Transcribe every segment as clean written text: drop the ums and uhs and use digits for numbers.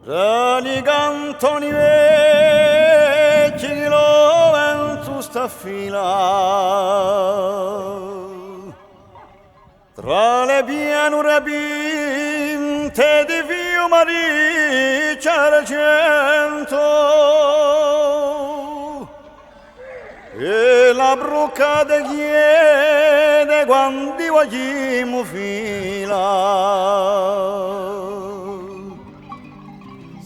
Rani cantoni vecchi che lo vento sta fila tra le pianure pinte di fiumari c'argento e la brucata chiede quando vogliamo fila.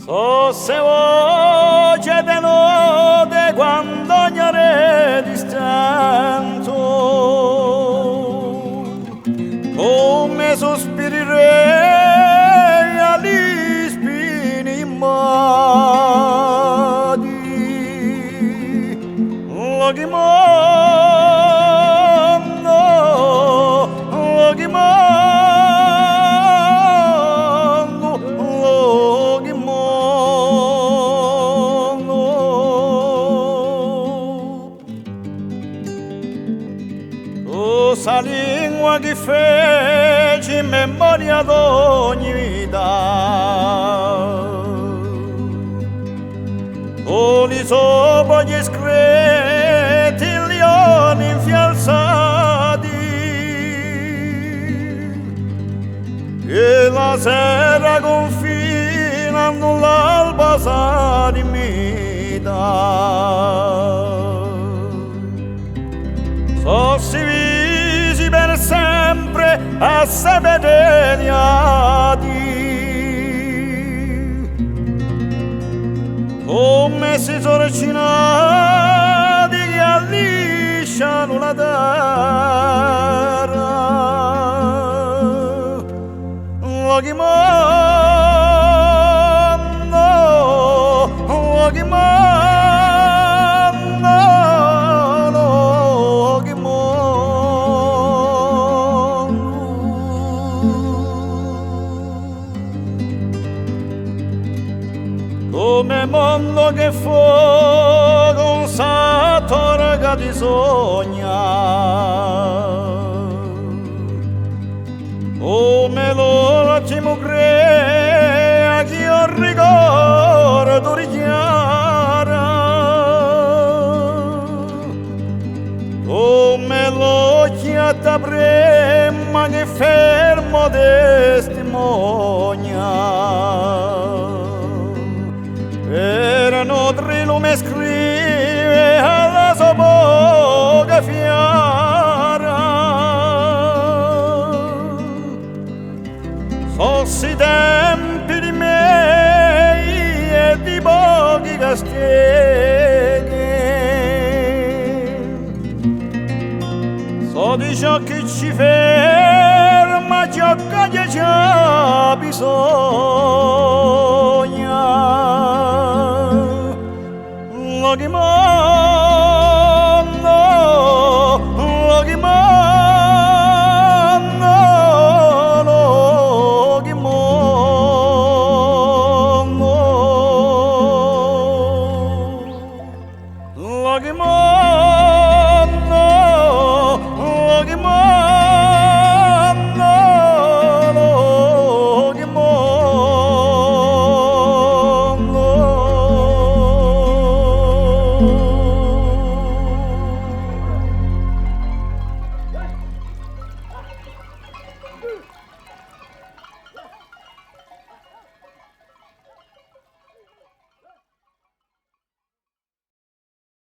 So se voce de notte quando ognore distento come sospirerei agli spini immadi lo che mondo lo che sa lingua che fece in memoria d'ogni vita con i sopra gli screti leoni infialzati e la sera confinando l'alba s'adimita sossivisi per sempre a sapere come si sorcinati che allisciano la terra lo che mando lo che come mondo che fu con sa torga di sogna come l'ultimo crea che io ricordo richiara come l'occhiata prima che fermo testimonia erano tre lume scrive alla sua bocca fiara sossi tempi di me e di pochi castighi so di ciò che ci ferma ciò che c'è bisogno lo che